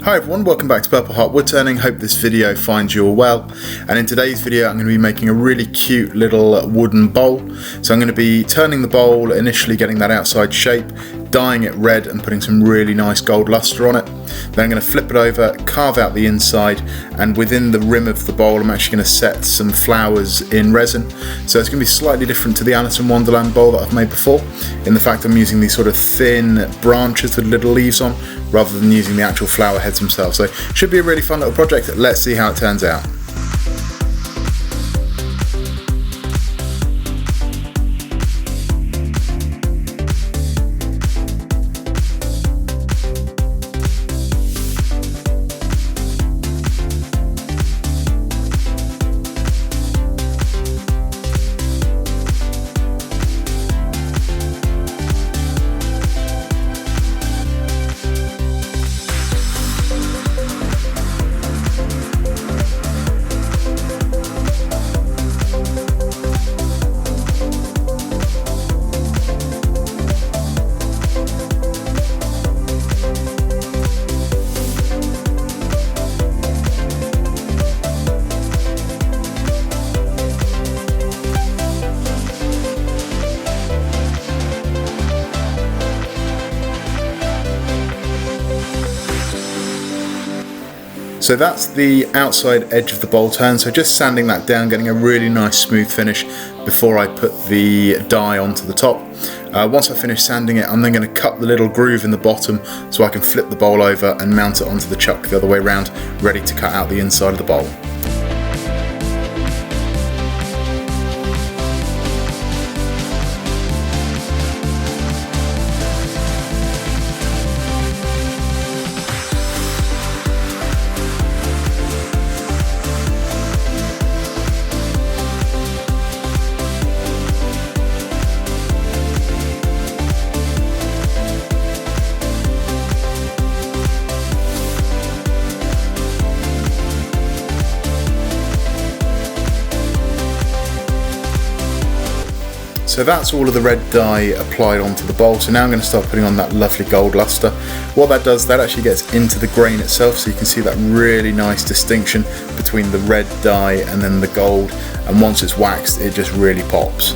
Hi everyone, welcome back to Purple Heart Woodturning. Hope this video finds you all well. And in today's video I'm going to be making a really cute little wooden bowl. So I'm going to be turning the bowl, initially getting that outside shape, dyeing it red and putting some really nice gold luster on it. Then I'm going to flip it over, carve out the inside, and within the rim of the bowl I'm actually going to set some flowers in resin. So it's going to be slightly different to the Alice in Wonderland bowl that I've made before, in the fact I'm using these sort of thin branches with little leaves on, rather than using the actual flower heads themselves. So should be a really fun little project. Let's see how it turns out. So that's the outside edge of the bowl turn, so just sanding that down, getting a really nice smooth finish before I put the dye onto the top. Once I finish sanding it, I'm then going to cut the little groove in the bottom so I can flip the bowl over and mount it onto the chuck the other way around, ready to cut out the inside of the bowl. So that's all of the red dye applied onto the bowl. So now I'm going to start putting on that lovely gold luster. What that does, that actually gets into the grain itself, so you can see that really nice distinction between the red dye and then the gold, and once it's waxed it just really pops.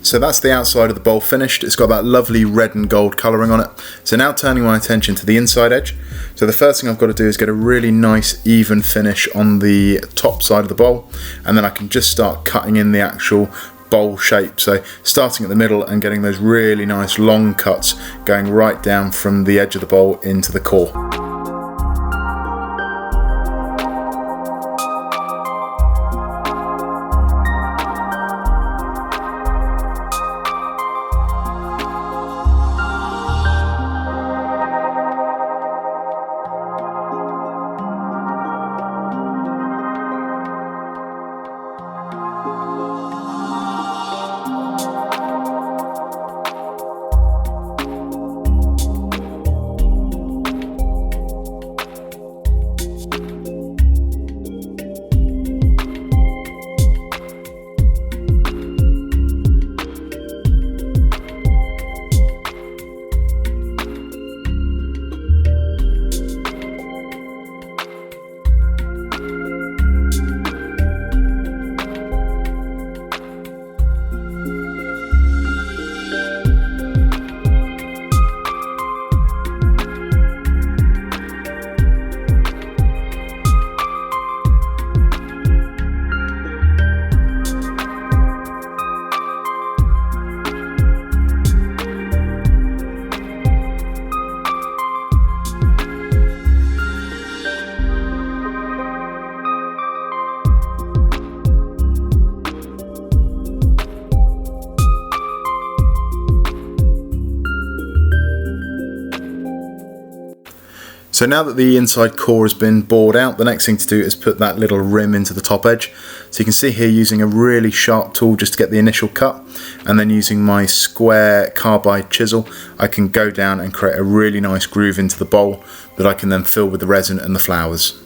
So that's the outside of the bowl finished. It's got that lovely red and gold colouring on it. So now turning my attention to the inside edge. So the first thing I've got to do is get a really nice even finish on the top side of the bowl, and then I can just start cutting in the actual bowl shape. So starting at the middle and getting those really nice long cuts going right down from the edge of the bowl into the core. So now that the inside core has been bored out, the next thing to do is put that little rim into the top edge. So you can see here, using a really sharp tool just to get the initial cut, and then using my square carbide chisel, I can go down and create a really nice groove into the bowl that I can then fill with the resin and the flowers.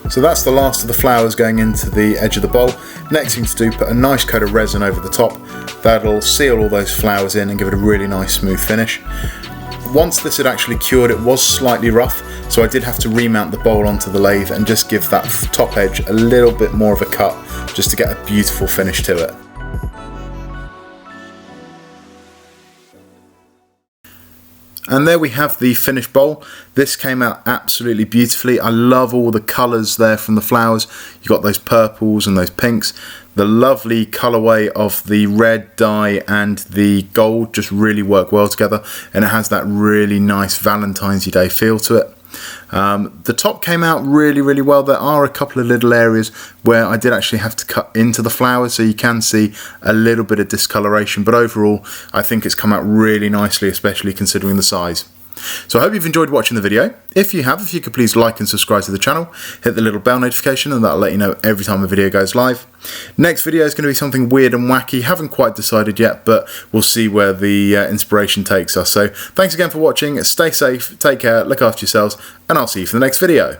So that's the last of the flowers going into the edge of the bowl. Next thing to do, put a nice coat of resin over the top. That'll seal all those flowers in and give it a really nice smooth finish. Once this had actually cured, it was slightly rough, so I did have to remount the bowl onto the lathe and just give that top edge a little bit more of a cut, just to get a beautiful finish to it. And there we have the finished bowl. This came out absolutely beautifully. I love all the colours there from the flowers. You've got those purples and those pinks. The lovely colourway of the red dye and the gold just really work well together, and it has that really nice Valentine's Day feel to it. The top came out really well. There are a couple of little areas where I did actually have to cut into the flowers, so you can see a little bit of discoloration, but overall I think it's come out really nicely, especially considering the size. So I hope you've enjoyed watching the video. If you have, if you could please like and subscribe to the channel, hit the little bell notification, and that'll let you know every time a video goes live. Next video is going to be something weird and wacky. Haven't quite decided yet, but we'll see where the inspiration takes us. So thanks again for watching. Stay safe, take care, look after yourselves, and I'll see you for the next video.